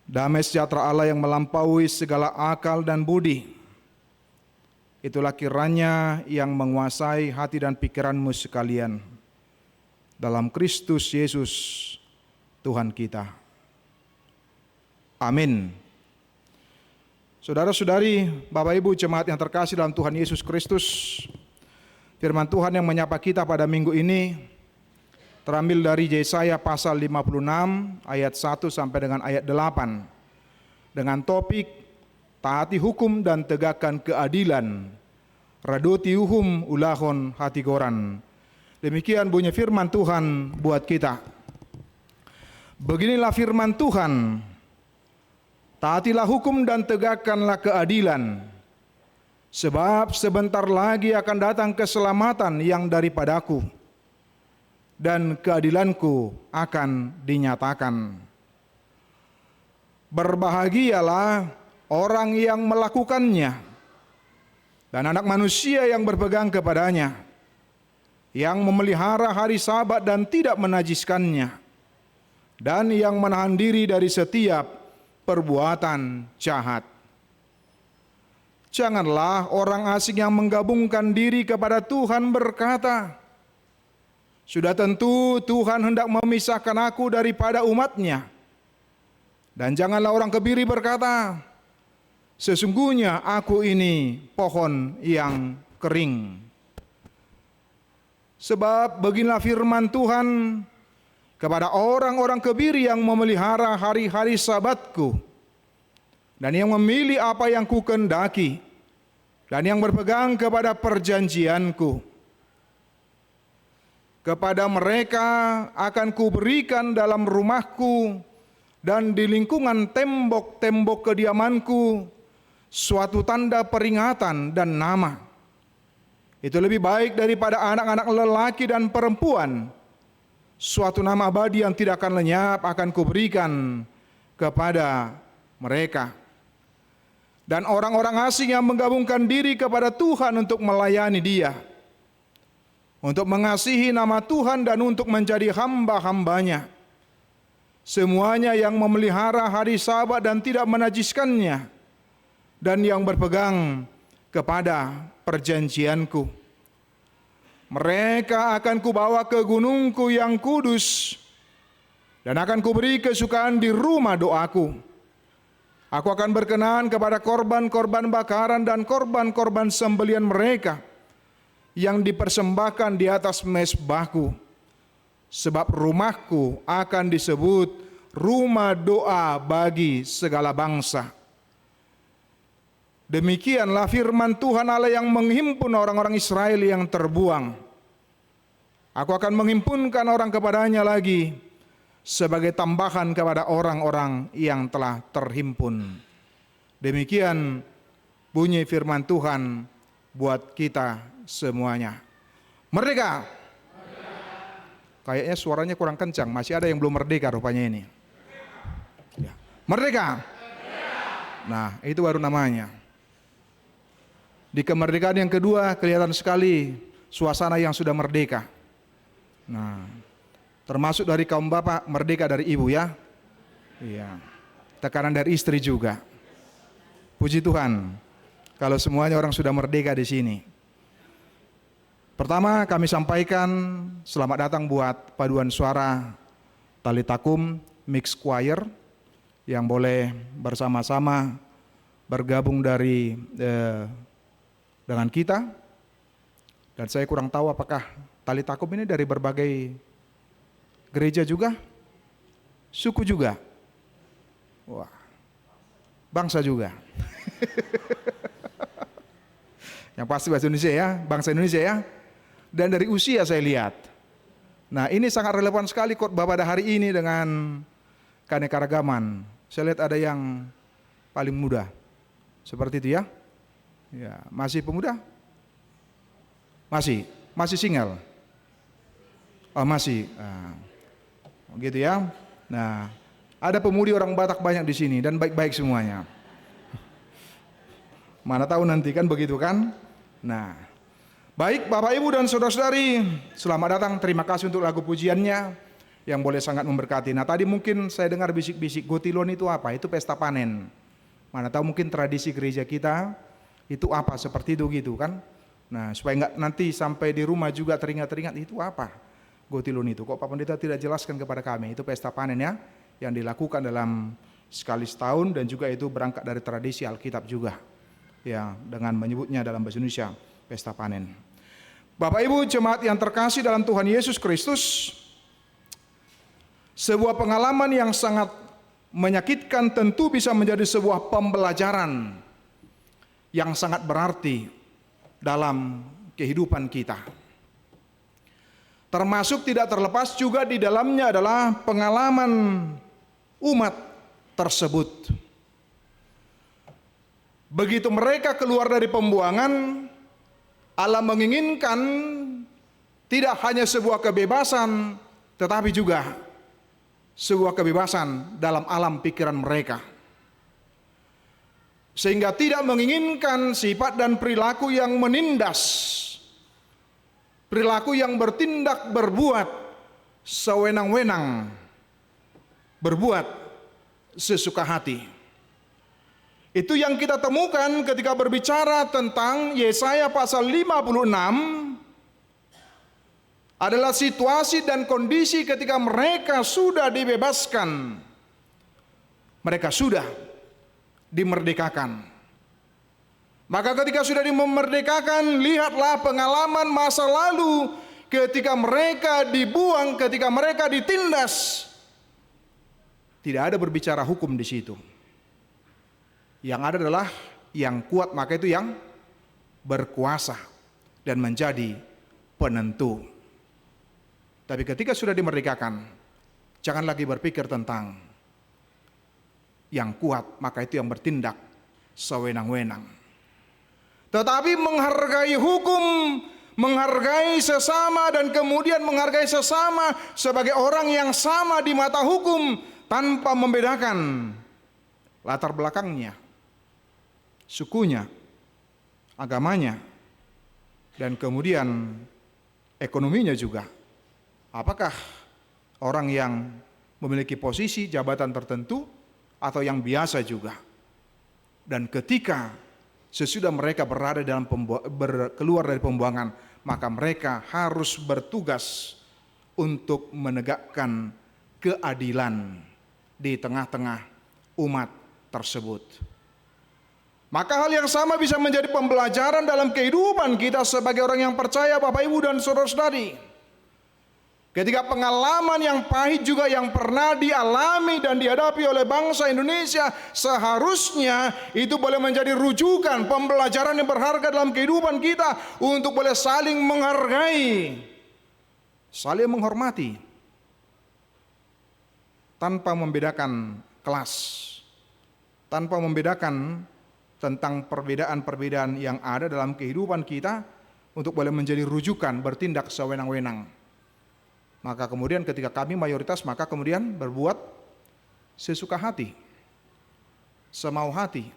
Damai sejahtera Allah yang melampaui segala akal dan budi, itulah kiranya yang menguasai hati dan pikiranmu sekalian dalam Kristus Yesus Tuhan kita. Amin. Saudara-saudari, Bapak Ibu jemaat yang terkasih dalam Tuhan Yesus Kristus, firman Tuhan yang menyapa kita pada minggu ini terambil dari Yesaya pasal 56 ayat 1 sampai dengan ayat 8 dengan topik taati hukum dan tegakkan keadilan, radoti uhum ulahon hati goran. Demikian bunyi firman Tuhan buat kita. Beginilah firman Tuhan, taatilah hukum dan tegakkanlah keadilan, sebab sebentar lagi akan datang keselamatan yang daripadaku, dan keadilanku akan dinyatakan. Berbahagialah orang yang melakukannya, dan anak manusia yang berpegang kepadanya, yang memelihara hari Sabat dan tidak menajiskannya, dan yang menahan diri dari setiap perbuatan jahat. Janganlah orang asing yang menggabungkan diri kepada Tuhan berkata, sudah tentu Tuhan hendak memisahkan aku daripada umatnya. Dan janganlah orang kebiri berkata, sesungguhnya aku ini pohon yang kering. Sebab beginilah firman Tuhan kepada orang-orang kebiri yang memelihara hari-hari Sabatku, dan yang memilih apa yang kukendaki, dan yang berpegang kepada perjanjianku. Kepada mereka akan kuberikan dalam rumahku dan di lingkungan tembok-tembok kediamanku suatu tanda peringatan dan nama. Itu lebih baik daripada anak-anak lelaki dan perempuan. Suatu nama abadi yang tidak akan lenyap akan kuberikan kepada mereka. Dan orang-orang asing yang menggabungkan diri kepada Tuhan untuk melayani Dia, untuk mengasihi nama Tuhan dan untuk menjadi hamba-hambanya. Semuanya yang memelihara hari Sabat dan tidak menajiskannya, dan yang berpegang kepada perjanjianku. Mereka akan kubawa ke gunungku yang kudus, dan akan kuberi kesukaan di rumah doaku. Aku akan berkenan kepada korban-korban bakaran dan korban-korban sembelian mereka yang dipersembahkan di atas mezbahku, sebab rumahku akan disebut rumah doa bagi segala bangsa. Demikianlah firman Tuhan Allah yang menghimpun orang-orang Israel yang terbuang. Aku akan menghimpunkan orang kepadanya lagi sebagai tambahan kepada orang-orang yang telah terhimpun. Demikian bunyi firman Tuhan buat kita semuanya. Merdeka. Kayaknya suaranya kurang kencang, masih ada yang belum merdeka rupanya ini. Ya. Merdeka. Nah, itu baru namanya. Di kemerdekaan yang kedua kelihatan sekali suasana yang sudah merdeka. Nah, termasuk dari kaum bapak merdeka dari ibu ya. Iya. Tekanan dari istri juga. Puji Tuhan. Kalau semuanya orang sudah merdeka di sini. Pertama kami sampaikan selamat datang buat paduan suara Talitakum Mix Choir yang boleh bersama-sama bergabung dengan kita. Dan saya kurang tahu apakah Talitakum ini dari berbagai gereja juga, suku juga, wah, bangsa juga. Yang pasti bahasa Indonesia ya, bangsa Indonesia ya. Dan dari usia saya lihat. Nah, ini sangat relevan sekali khotbah pada hari ini dengan keanekaragaman. Saya lihat ada yang paling muda. Seperti itu ya. Ya, masih pemuda? Masih single. Oh, masih. Gitu ya. Nah, ada pemudi orang Batak banyak di sini dan baik-baik semuanya. Mana tahu nanti kan begitu kan? Nah, baik Bapak Ibu dan Saudara-saudari, selamat datang. Terima kasih untuk lagu pujiannya yang boleh sangat memberkati. Nah tadi mungkin saya dengar bisik-bisik, Gotilon itu apa? Itu pesta panen. Mana tahu mungkin tradisi gereja kita itu apa, seperti itu gitu kan. Nah supaya nggak nanti sampai di rumah juga teringat-teringat itu apa Gotilon itu. Kok Pak Pendeta tidak jelaskan kepada kami? Itu pesta panen ya, yang dilakukan dalam sekali setahun dan juga itu berangkat dari tradisi Alkitab juga. Ya, dengan menyebutnya dalam bahasa Indonesia pesta panen. Bapak Ibu jemaat yang terkasih dalam Tuhan Yesus Kristus, sebuah pengalaman yang sangat menyakitkan tentu bisa menjadi sebuah pembelajaran yang sangat berarti dalam kehidupan kita. Termasuk tidak terlepas juga di dalamnya adalah pengalaman umat tersebut. Begitu mereka keluar dari pembuangan, Allah menginginkan tidak hanya sebuah kebebasan, tetapi juga sebuah kebebasan dalam alam pikiran mereka. Sehingga tidak menginginkan sifat dan perilaku yang menindas, perilaku yang bertindak berbuat sewenang-wenang, berbuat sesuka hati. Itu yang kita temukan ketika berbicara tentang Yesaya pasal 56, adalah situasi dan kondisi ketika mereka sudah dibebaskan, mereka sudah dimerdekakan. Maka ketika sudah dimerdekakan, lihatlah pengalaman masa lalu ketika mereka dibuang, ketika mereka ditindas. Tidak ada berbicara hukum di situ. Yang ada adalah yang kuat, maka itu yang berkuasa dan menjadi penentu. Tapi ketika sudah dimerdekakan, jangan lagi berpikir tentang yang kuat, maka itu yang bertindak sewenang-wenang. Tetapi menghargai hukum, menghargai sesama, dan kemudian menghargai sesama sebagai orang yang sama di mata hukum tanpa membedakan latar belakangnya, sukunya, agamanya, dan kemudian ekonominya juga. Apakah orang yang memiliki posisi jabatan tertentu atau yang biasa juga. Dan ketika sesudah mereka berada dalam keluar dari pembuangan, maka mereka harus bertugas untuk menegakkan keadilan di tengah-tengah umat tersebut. Maka hal yang sama bisa menjadi pembelajaran dalam kehidupan kita sebagai orang yang percaya, Bapak Ibu dan saudara-saudari. Ketika pengalaman yang pahit juga yang pernah dialami dan dihadapi oleh bangsa Indonesia, seharusnya itu boleh menjadi rujukan, pembelajaran yang berharga dalam kehidupan kita untuk boleh saling menghargai, saling menghormati, tanpa membedakan kelas, tanpa membedakan tentang perbedaan-perbedaan yang ada dalam kehidupan kita, untuk boleh menjadi rujukan bertindak sewenang-wenang. Maka kemudian ketika kami mayoritas, maka kemudian berbuat sesuka hati, semau hati.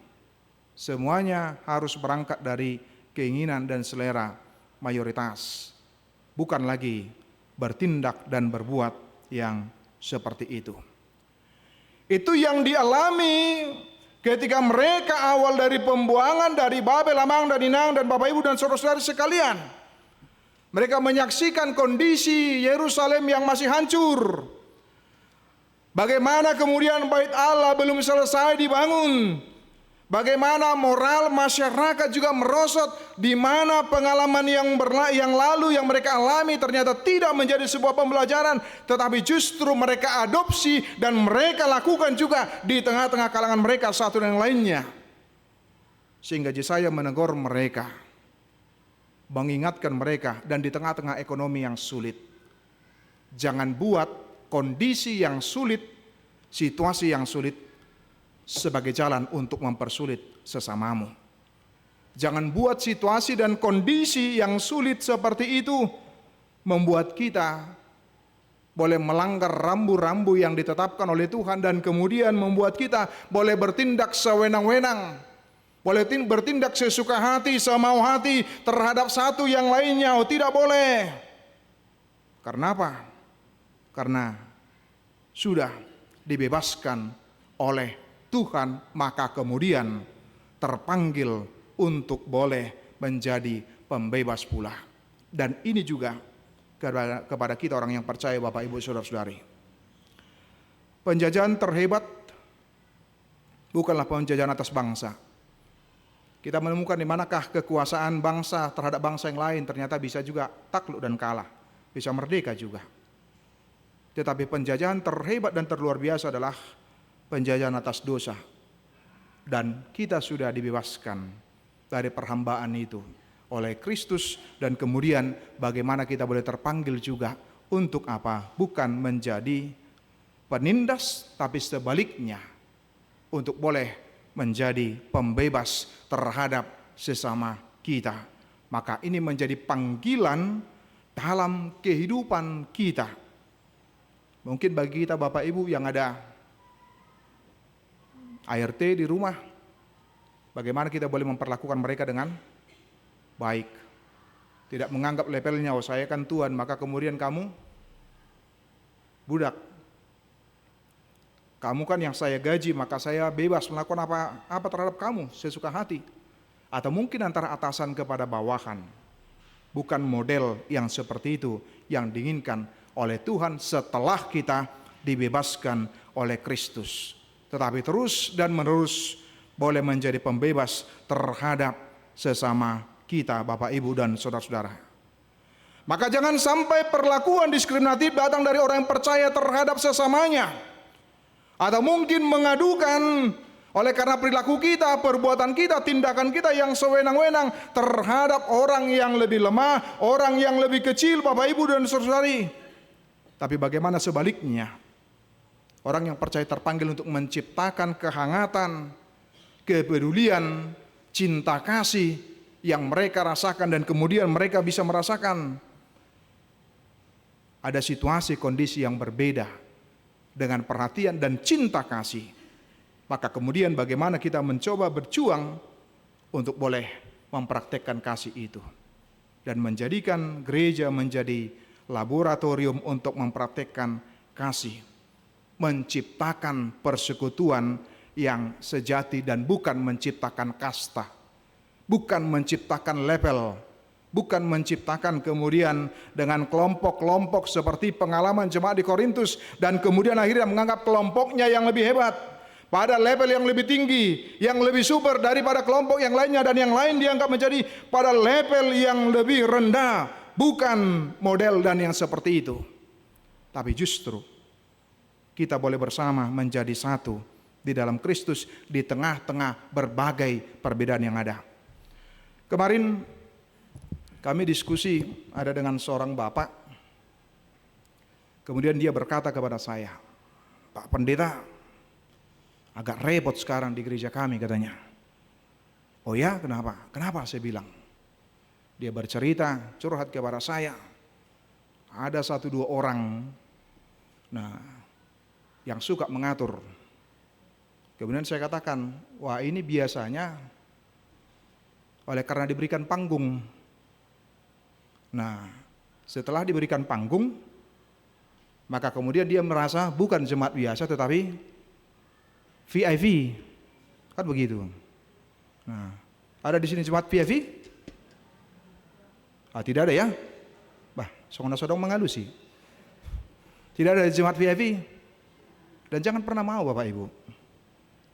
Semuanya harus berangkat dari keinginan dan selera mayoritas, bukan lagi bertindak dan berbuat yang seperti itu. Itu yang dialami ketika mereka awal dari pembuangan dari Babel, Amang, dan Inang, dan Bapak Ibu dan saudara-saudari sekalian. Mereka menyaksikan kondisi Yerusalem yang masih hancur. Bagaimana kemudian bait Allah belum selesai dibangun. Bagaimana moral masyarakat juga merosot, di mana pengalaman yang lalu yang mereka alami ternyata tidak menjadi sebuah pembelajaran, tetapi justru mereka adopsi dan mereka lakukan juga di tengah-tengah kalangan mereka satu dan lainnya. Sehingga Yesaya menegur mereka, mengingatkan mereka, dan di tengah-tengah ekonomi yang sulit, jangan buat kondisi yang sulit, situasi yang sulit sebagai jalan untuk mempersulit sesamamu. Jangan buat situasi dan kondisi yang sulit seperti itu membuat kita boleh melanggar rambu-rambu yang ditetapkan oleh Tuhan, dan kemudian membuat kita boleh bertindak sewenang-wenang, boleh bertindak sesuka hati, semau hati terhadap satu yang lainnya. Oh, tidak boleh. Karena apa? Karena sudah dibebaskan oleh Tuhan, maka kemudian terpanggil untuk boleh menjadi pembebas pula. Dan ini juga kepada kita orang yang percaya, Bapak Ibu Saudara-saudari. Penjajahan terhebat bukanlah penjajahan atas bangsa. Kita menemukan di manakah kekuasaan bangsa terhadap bangsa yang lain ternyata bisa juga takluk dan kalah, bisa merdeka juga. Tetapi penjajahan terhebat dan terluar biasa adalah penjajahan atas dosa. Dan kita sudah dibebaskan dari perhambaan itu oleh Kristus, dan kemudian bagaimana kita boleh terpanggil juga untuk apa? Bukan menjadi penindas, tapi sebaliknya untuk boleh menjadi pembebas terhadap sesama kita. Maka ini menjadi panggilan dalam kehidupan kita. Mungkin bagi kita Bapak Ibu yang ada ART di rumah, bagaimana kita boleh memperlakukan mereka dengan baik. Tidak menganggap levelnya, oh saya kan Tuhan, maka kemudian kamu budak. Kamu kan yang saya gaji, maka saya bebas melakukan apa terhadap kamu sesuka hati. Atau mungkin antara atasan kepada bawahan. Bukan model yang seperti itu yang diinginkan oleh Tuhan setelah kita dibebaskan oleh Kristus. Tetapi terus dan menerus boleh menjadi pembebas terhadap sesama kita, Bapak Ibu dan saudara-saudara. Maka jangan sampai perlakuan diskriminatif datang dari orang yang percaya terhadap sesamanya. Atau mungkin mengadukan oleh karena perilaku kita, perbuatan kita, tindakan kita yang sewenang-wenang terhadap orang yang lebih lemah, orang yang lebih kecil, Bapak Ibu dan saudari. Tapi bagaimana sebaliknya? Orang yang percaya terpanggil untuk menciptakan kehangatan, kepedulian, cinta kasih yang mereka rasakan, dan kemudian mereka bisa merasakan ada situasi kondisi yang berbeda dengan perhatian dan cinta kasih. Maka kemudian bagaimana kita mencoba berjuang untuk boleh mempraktekkan kasih itu dan menjadikan gereja menjadi laboratorium untuk mempraktekkan kasih, menciptakan persekutuan yang sejati dan bukan menciptakan kasta, bukan menciptakan level, bukan menciptakan kemudian dengan kelompok-kelompok seperti pengalaman jemaat di Korintus, dan kemudian akhirnya menganggap kelompoknya yang lebih hebat, pada level yang lebih tinggi, yang lebih super daripada kelompok yang lainnya, dan yang lain dianggap menjadi pada level yang lebih rendah. Bukan model dan yang seperti itu. Tapi justru kita boleh bersama menjadi satu di dalam Kristus di tengah-tengah berbagai perbedaan yang ada. Kemarin kami diskusi ada dengan seorang bapak. Kemudian dia berkata kepada saya, "Pak Pendeta, agak repot sekarang di gereja kami," katanya. "Oh ya, kenapa?" "Kenapa?" saya bilang. Dia bercerita, curhat kepada saya. Ada 1-2 orang yang suka mengatur. Kemudian saya katakan, wah ini biasanya oleh karena diberikan panggung. Nah, setelah diberikan panggung, maka kemudian dia merasa bukan jemaat biasa tetapi VIP. Kan begitu. Nah, ada di sini jemaat VIP? Tidak ada ya? Bah, sodong mengalusi. Tidak ada jemaat VIP. Dan jangan pernah mau Bapak Ibu.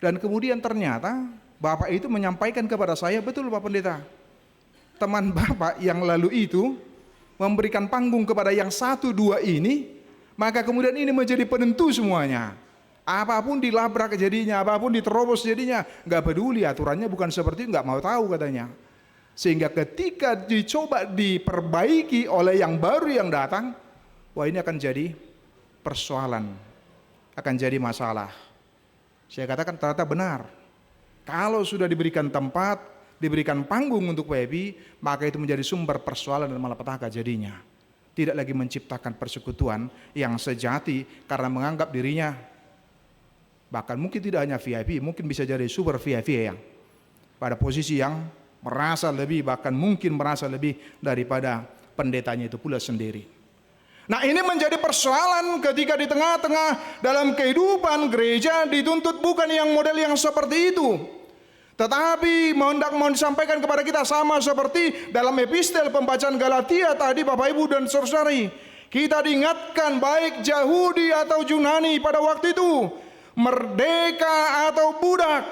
Dan kemudian ternyata Bapak itu menyampaikan kepada saya, betul Pak Pendeta, teman Bapak yang lalu itu memberikan panggung kepada yang 1-2 ini, maka kemudian ini menjadi penentu semuanya. Apapun dilabrak jadinya, apapun diterobos jadinya, nggak peduli, aturannya bukan seperti itu, nggak mau tahu katanya. Sehingga ketika dicoba diperbaiki oleh yang baru yang datang, wah ini akan jadi persoalan, akan jadi masalah. Saya katakan ternyata benar. Kalau sudah diberikan tempat, diberikan panggung untuk VIP, maka itu menjadi sumber persoalan dan malapetaka jadinya. Tidak lagi menciptakan persekutuan yang sejati karena menganggap dirinya, bahkan mungkin tidak hanya VIP, mungkin bisa jadi super VIP yang pada posisi yang merasa lebih, bahkan mungkin merasa lebih daripada pendetanya itu pula sendiri. Nah, ini menjadi persoalan ketika di tengah-tengah dalam kehidupan gereja dituntut bukan yang model yang seperti itu. Tetapi hendak mau disampaikan kepada kita sama seperti dalam epistel pembacaan Galatia tadi Bapak Ibu dan saudari. Kita diingatkan baik Yahudi atau Yunani pada waktu itu, merdeka atau budak,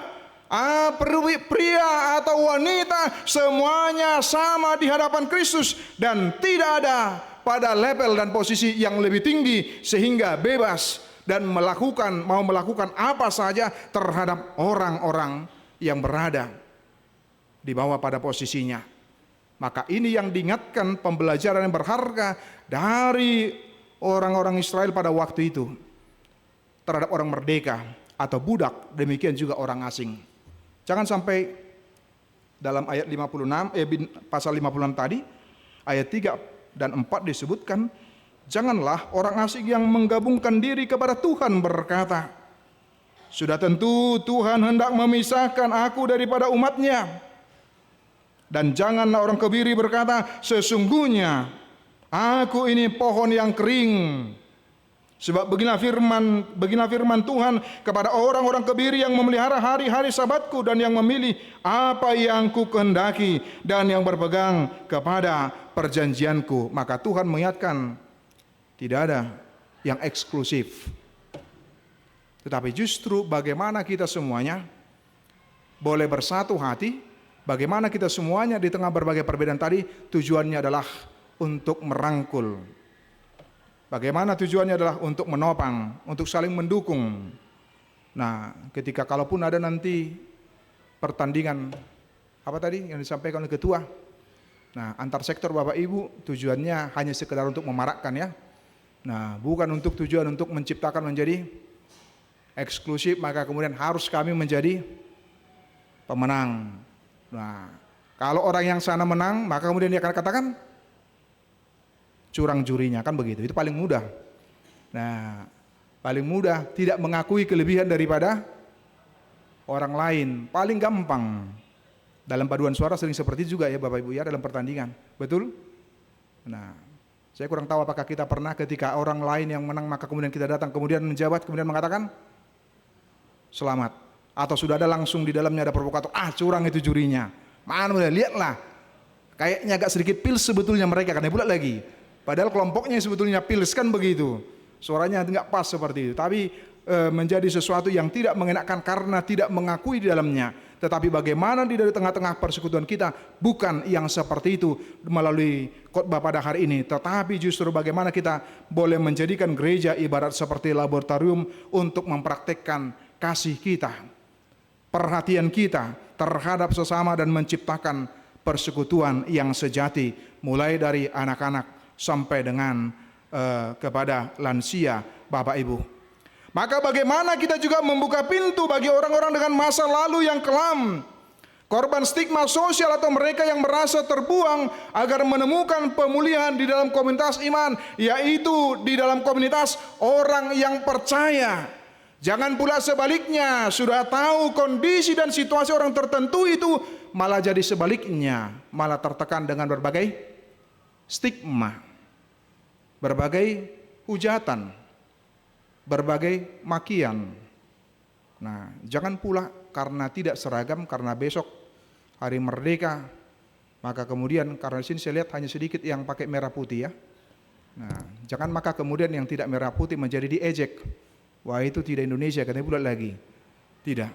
pria atau wanita, semuanya sama di hadapan Kristus dan tidak ada pada level dan posisi yang lebih tinggi sehingga bebas dan mau melakukan apa saja terhadap orang-orang yang berada di bawah pada posisinya. Maka ini yang diingatkan pembelajaran yang berharga dari orang-orang Israel pada waktu itu terhadap orang merdeka atau budak, demikian juga orang asing. Jangan sampai dalam ayat 56 pasal 56 tadi ayat 3 dan 4 disebutkan, janganlah orang asing yang menggabungkan diri kepada Tuhan berkata, sudah tentu Tuhan hendak memisahkan aku daripada umatnya. Dan janganlah orang kebiri berkata, sesungguhnya aku ini pohon yang kering. Sebab beginilah firman Tuhan kepada orang-orang kebiri yang memelihara hari-hari sabatku dan yang memilih apa yang ku kehendaki dan yang berpegang kepada perjanjianku. Maka Tuhan mengingatkan tidak ada yang eksklusif. Tetapi justru bagaimana kita semuanya boleh bersatu hati, bagaimana kita semuanya di tengah berbagai perbedaan tadi tujuannya adalah untuk merangkul. Bagaimana tujuannya adalah untuk menopang, untuk saling mendukung. Nah, ketika kalaupun ada nanti pertandingan apa tadi yang disampaikan oleh ketua, nah antar sektor Bapak Ibu tujuannya hanya sekedar untuk memarakkan ya. Nah, bukan untuk tujuan untuk menciptakan menjadi eksklusif, maka kemudian harus kami menjadi pemenang. Nah, kalau orang yang sana menang, maka kemudian dia akan katakan curang jurinya, kan begitu. Itu paling mudah. Nah, paling mudah tidak mengakui kelebihan daripada orang lain, paling gampang. Dalam paduan suara sering seperti juga ya Bapak Ibu ya dalam pertandingan. Betul? Nah, saya kurang tahu apakah kita pernah ketika orang lain yang menang maka kemudian kita datang kemudian menjabat kemudian mengatakan selamat, atau sudah ada langsung di dalamnya ada provokator, curang itu jurinya. Mana lihatlah. Kayaknya agak sedikit pils sebetulnya mereka karena bulat lagi. Padahal kelompoknya sebetulnya pils kan begitu. Suaranya tidak pas seperti itu. Tapi menjadi sesuatu yang tidak mengenakan karena tidak mengakui di dalamnya. Tetapi bagaimana di dari tengah-tengah persekutuan kita bukan yang seperti itu melalui khotbah pada hari ini. Tetapi justru bagaimana kita boleh menjadikan gereja ibarat seperti laboratorium untuk mempraktekkan kasih kita, perhatian kita terhadap sesama dan menciptakan persekutuan yang sejati mulai dari anak-anak sampai dengan kepada lansia Bapak Ibu. Maka bagaimana kita juga membuka pintu bagi orang-orang dengan masa lalu yang kelam, korban stigma sosial atau mereka yang merasa terbuang agar menemukan pemulihan di dalam komunitas iman, yaitu di dalam komunitas orang yang percaya. Jangan pula sebaliknya, sudah tahu kondisi dan situasi orang tertentu itu malah jadi sebaliknya, malah tertekan dengan berbagai stigma, berbagai hujatan, berbagai makian. Nah, jangan pula karena tidak seragam, karena besok hari merdeka, maka kemudian karena di sini saya lihat hanya sedikit yang pakai merah putih ya. Nah, jangan maka kemudian yang tidak merah putih menjadi diejek. Wah, itu tidak Indonesia, katanya bulat lagi. Tidak.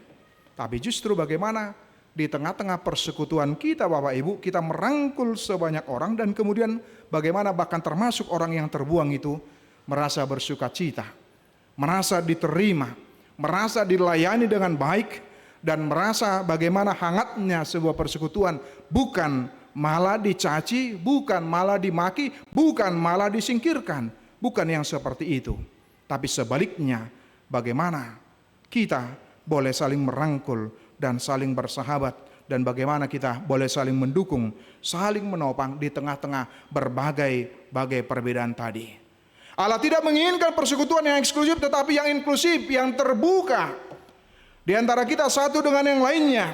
Tapi justru bagaimana di tengah-tengah persekutuan kita Bapak Ibu, kita merangkul sebanyak orang dan kemudian bagaimana bahkan termasuk orang yang terbuang itu merasa bersuka cita, merasa diterima, merasa dilayani dengan baik, dan merasa bagaimana hangatnya sebuah persekutuan, bukan malah dicaci, bukan malah dimaki, bukan malah disingkirkan, bukan yang seperti itu. Tapi sebaliknya, bagaimana kita boleh saling merangkul dan saling bersahabat, dan bagaimana kita boleh saling mendukung, saling menopang di tengah-tengah berbagai perbedaan tadi. Allah tidak menginginkan persekutuan yang eksklusif, tetapi yang inklusif, yang terbuka di antara kita satu dengan yang lainnya.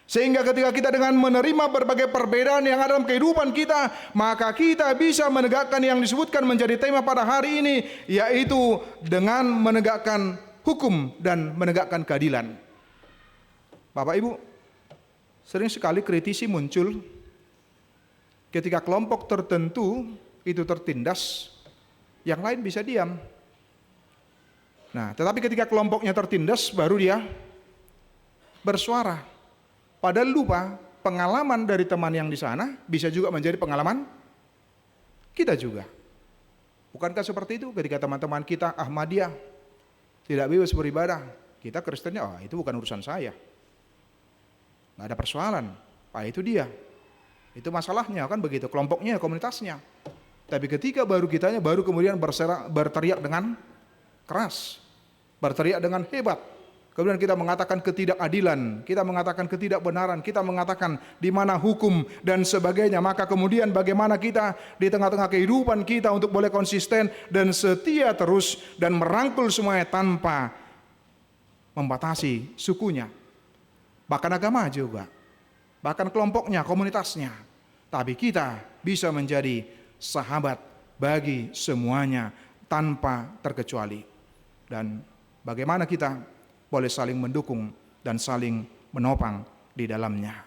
Sehingga ketika kita dengan menerima berbagai perbedaan yang ada dalam kehidupan kita, maka kita bisa menegakkan yang disebutkan menjadi tema pada hari ini, yaitu dengan menegakkan hukum dan menegakkan keadilan. Bapak Ibu, sering sekali kritisi muncul ketika kelompok tertentu itu tertindas, yang lain bisa diam. Nah, tetapi ketika kelompoknya tertindas, baru dia bersuara. Padahal lupa pengalaman dari teman yang di sana bisa juga menjadi pengalaman kita juga. Bukankah seperti itu ketika teman-teman kita Ahmadiyah tidak bebas beribadah, kita Kristennya, itu bukan urusan saya. Nggak ada persoalan, itu dia. Itu masalahnya, kan begitu, kelompoknya, komunitasnya. Tapi ketika baru kitanya, baru kemudian berteriak dengan keras, berteriak dengan hebat. Kemudian kita mengatakan ketidakadilan, kita mengatakan ketidakbenaran, kita mengatakan di mana hukum dan sebagainya. Maka kemudian bagaimana kita di tengah-tengah kehidupan kita untuk boleh konsisten dan setia terus dan merangkul semuanya tanpa membatasi sukunya, bahkan agama juga, bahkan kelompoknya, komunitasnya. Tapi kita bisa menjadi sahabat bagi semuanya tanpa terkecuali. Dan bagaimana kita boleh saling mendukung dan saling menopang di dalamnya.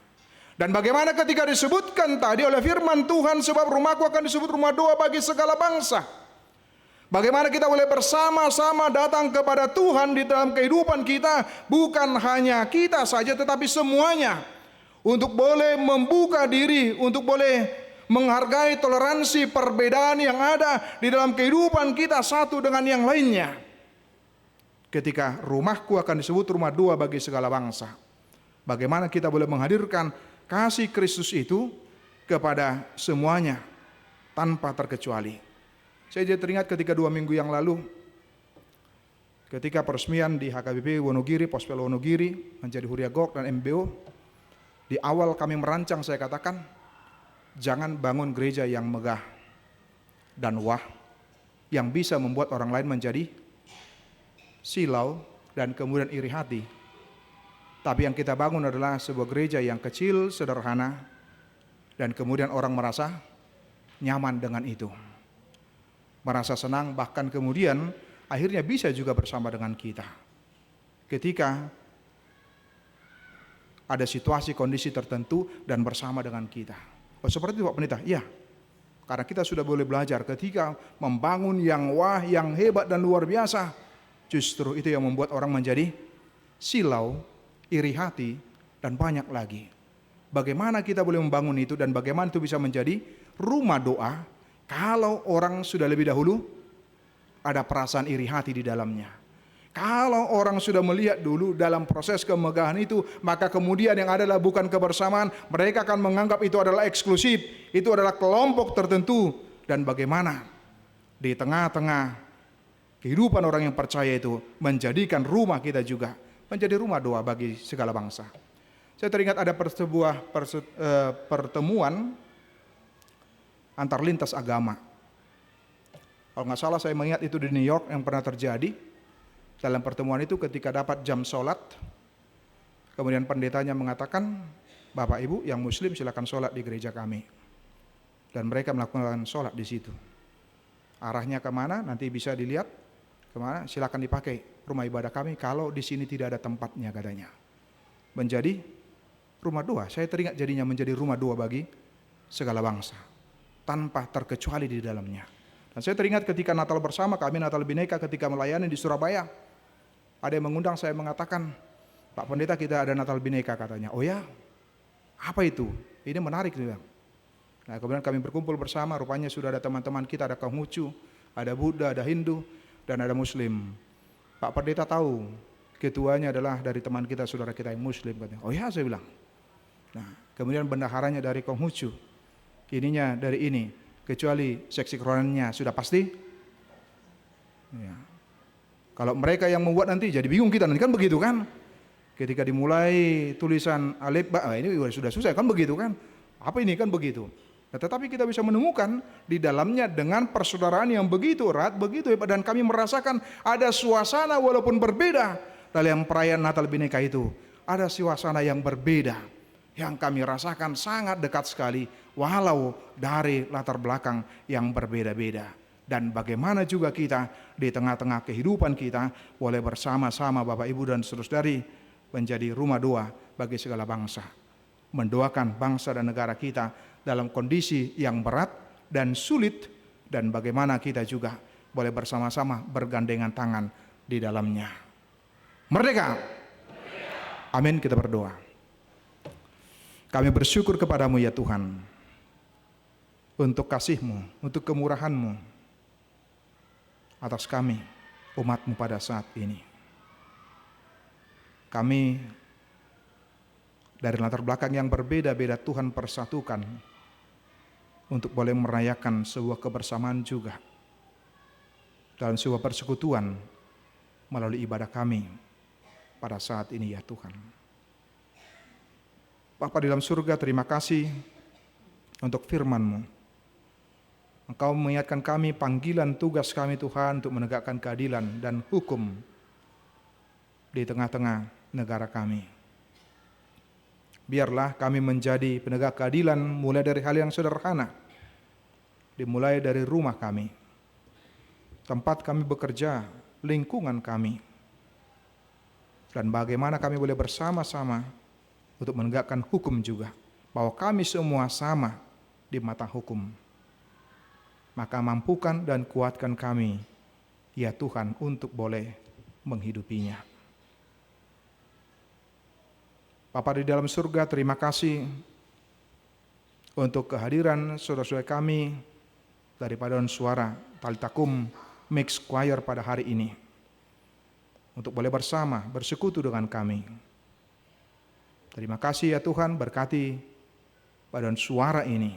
Dan bagaimana ketika disebutkan tadi oleh firman Tuhan, sebab rumahku akan disebut rumah doa bagi segala bangsa. Bagaimana kita boleh bersama-sama datang kepada Tuhan di dalam kehidupan kita, bukan hanya kita saja tetapi semuanya, untuk boleh membuka diri, untuk boleh menghargai toleransi perbedaan yang ada di dalam kehidupan kita satu dengan yang lainnya. Ketika rumahku akan disebut rumah doa bagi segala bangsa, bagaimana kita boleh menghadirkan kasih Kristus itu kepada semuanya tanpa terkecuali. Saya jadi teringat ketika 2 minggu yang lalu, ketika peresmian di HKBP Wonogiri, Pospel Wonogiri menjadi Huria Gok dan MBO. Di awal kami merancang, saya katakan, jangan bangun gereja yang megah dan wah, yang bisa membuat orang lain menjadi silau dan kemudian iri hati. Tapi yang kita bangun adalah sebuah gereja yang kecil, sederhana, dan kemudian orang merasa nyaman dengan itu, merasa senang, bahkan kemudian akhirnya bisa juga bersama dengan kita ketika ada situasi kondisi tertentu dan bersama dengan kita. Seperti itu Pak Pendeta, iya. Karena kita sudah boleh belajar ketika membangun yang wah, yang hebat dan luar biasa, justru itu yang membuat orang menjadi silau, iri hati, dan banyak lagi. Bagaimana kita boleh membangun itu dan bagaimana itu bisa menjadi rumah doa kalau orang sudah lebih dahulu ada perasaan iri hati di dalamnya. Kalau orang sudah melihat dulu dalam proses kemegahan itu, maka kemudian yang adalah bukan kebersamaan, mereka akan menganggap itu adalah eksklusif, itu adalah kelompok tertentu. Dan bagaimana di tengah-tengah kehidupan orang yang percaya itu menjadikan rumah kita juga menjadi rumah doa bagi segala bangsa. Saya teringat ada sebuah pertemuan antar lintas agama. Kalau nggak salah saya mengingat itu di New York yang pernah terjadi. Dalam pertemuan itu ketika dapat jam sholat, kemudian pendetanya mengatakan, Bapak Ibu yang Muslim silakan sholat di gereja kami. Dan mereka melakukan sholat di situ. Arahnya kemana nanti bisa dilihat. Kemana? Silakan dipakai rumah ibadah kami kalau di sini tidak ada tempatnya, katanya. Menjadi rumah doa. Saya teringat jadinya menjadi rumah doa bagi segala bangsa tanpa terkecuali di dalamnya. Dan saya teringat ketika Natal bersama kami, Natal Bhinneka, ketika melayani di Surabaya, ada yang mengundang saya mengatakan, Pak Pendeta kita ada Natal Bhinneka, katanya. Oh ya, apa itu? Ini menarik dia. Nah kemudian kami berkumpul bersama, rupanya sudah ada teman-teman kita, ada Konghucu, ada Buddha, ada Hindu, dan ada Muslim. Pak Pendeta tahu ketuanya adalah dari teman kita, saudara kita yang Muslim, katanya. Oh ya, saya bilang. Nah kemudian bendaharanya dari Konghucu, ininya dari ini, kecuali seksi kerohaniannya sudah pasti. Ya. Kalau mereka yang membuat nanti jadi bingung kita nanti, kan begitu kan? Ketika dimulai tulisan alif ba, ini sudah susah kan begitu kan? Apa ini kan begitu? Nah, tetapi kita bisa menemukan di dalamnya dengan persaudaraan yang begitu erat, begitu hebat, dan kami merasakan ada suasana walaupun berbeda dalam perayaan Natal Bhinneka itu. Ada suasana yang berbeda. yang kami rasakan sangat dekat sekali, walau dari latar belakang yang berbeda-beda. Dan bagaimana juga kita di tengah-tengah kehidupan kita boleh bersama-sama Bapak Ibu dan saudara-saudari menjadi rumah doa bagi segala bangsa. Mendoakan bangsa dan negara kita dalam kondisi yang berat dan sulit, dan bagaimana kita juga boleh bersama-sama bergandengan tangan di dalamnya. Merdeka! Amin, kita berdoa. Kami bersyukur kepadamu ya Tuhan, untuk kasih-Mu, untuk kemurahan-Mu atas kami, umat-Mu pada saat ini. Kami dari latar belakang yang berbeda-beda Tuhan persatukan untuk boleh merayakan sebuah kebersamaan juga dalam sebuah persekutuan melalui ibadah kami pada saat ini ya Tuhan. Bapa di dalam surga, terima kasih untuk firman-Mu. Engkau mengingatkan kami panggilan tugas kami Tuhan untuk menegakkan keadilan dan hukum di tengah-tengah negara kami. Biarlah kami menjadi penegak keadilan mulai dari hal yang sederhana, dimulai dari rumah kami, tempat kami bekerja, lingkungan kami, dan bagaimana kami boleh bersama-sama untuk menegakkan hukum juga, bahwa kami semua sama di mata hukum. Maka mampukan dan kuatkan kami, ya Tuhan, untuk boleh menghidupinya. Bapa di dalam surga, terima kasih untuk kehadiran saudara-saudara kami dari Paduan Suara Talitakum Mixed Choir pada hari ini, untuk boleh bersama bersekutu dengan kami. Terima kasih ya Tuhan, berkati Paduan Suara ini,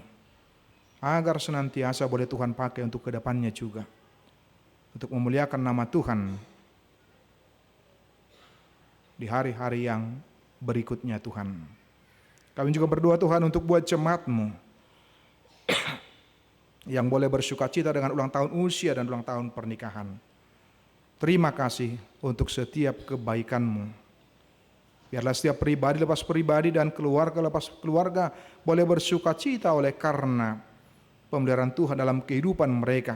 agar senantiasa boleh Tuhan pakai untuk kedepannya juga, untuk memuliakan nama Tuhan di hari-hari yang berikutnya Tuhan. Kami juga berdoa Tuhan untuk buat jemaat-Mu yang boleh bersukacita dengan ulang tahun usia dan ulang tahun pernikahan. Terima kasih untuk setiap kebaikan-Mu. Biarlah setiap pribadi lepas pribadi dan keluarga lepas keluarga boleh bersukacita oleh karena pemeliharaan Tuhan dalam kehidupan mereka,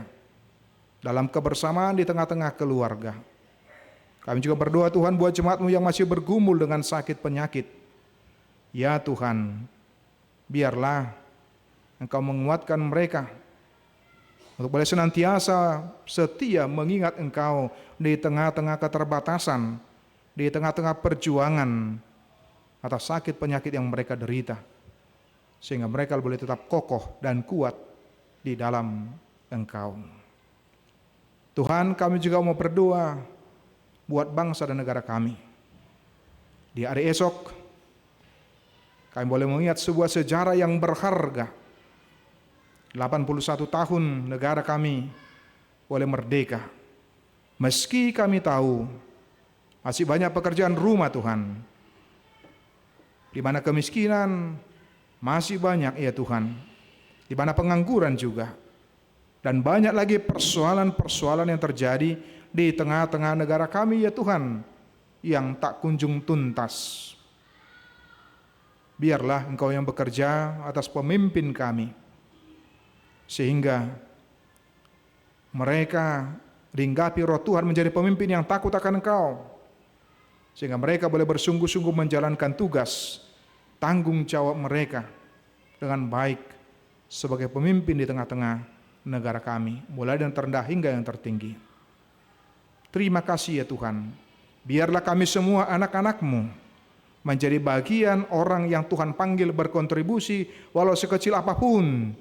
dalam kebersamaan di tengah-tengah keluarga. Kami juga berdoa Tuhan buat jemaat-Mu yang masih bergumul dengan sakit penyakit. Ya Tuhan, biarlah Engkau menguatkan mereka untuk boleh senantiasa setia mengingat Engkau di tengah-tengah keterbatasan, di tengah-tengah perjuangan atas sakit penyakit yang mereka derita, sehingga mereka boleh tetap kokoh dan kuat di dalam Engkau. Tuhan, kami juga mau berdoa buat bangsa dan negara kami. Di hari esok, kami boleh mengingat sebuah sejarah yang berharga. 81 tahun negara kami boleh merdeka. Meski kami tahu masih banyak pekerjaan rumah Tuhan, di mana kemiskinan masih banyak ya Tuhan, di mana pengangguran juga, dan banyak lagi persoalan-persoalan yang terjadi di tengah-tengah negara kami ya Tuhan, yang tak kunjung tuntas. Biarlah Engkau yang bekerja atas pemimpin kami, sehingga mereka dihinggapi roh Tuhan menjadi pemimpin yang takut akan Engkau, sehingga mereka boleh bersungguh-sungguh menjalankan tugas, tanggung jawab mereka dengan baik sebagai pemimpin di tengah-tengah negara kami, mulai dari yang terendah hingga yang tertinggi. Terima kasih ya Tuhan, biarlah kami semua anak-anak-Mu menjadi bagian orang yang Tuhan panggil berkontribusi walau sekecil apapun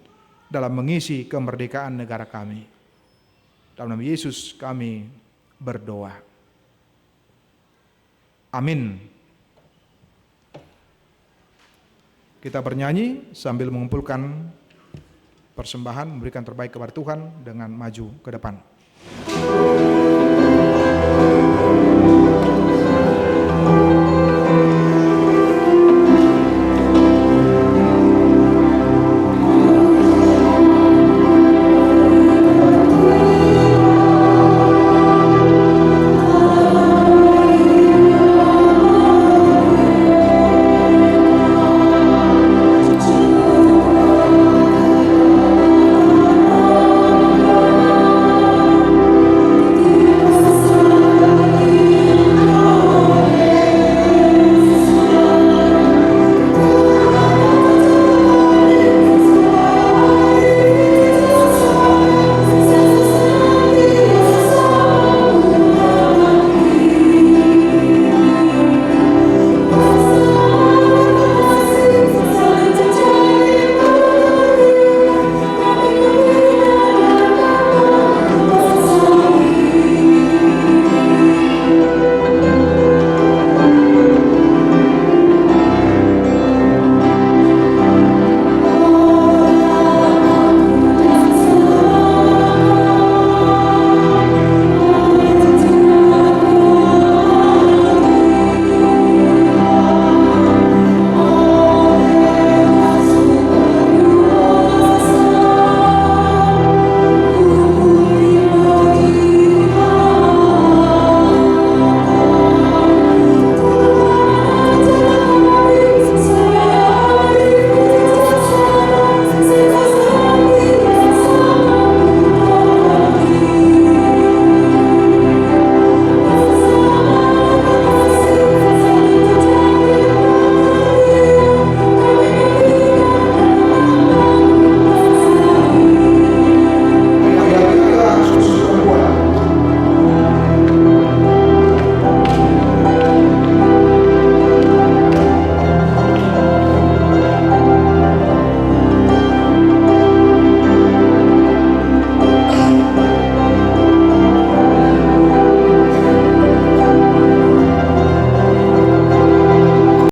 dalam mengisi kemerdekaan negara kami. Dalam nama Yesus kami berdoa. Amin. Kita bernyanyi sambil mengumpulkan persembahan, memberikan terbaik kepada Tuhan dengan maju ke depan.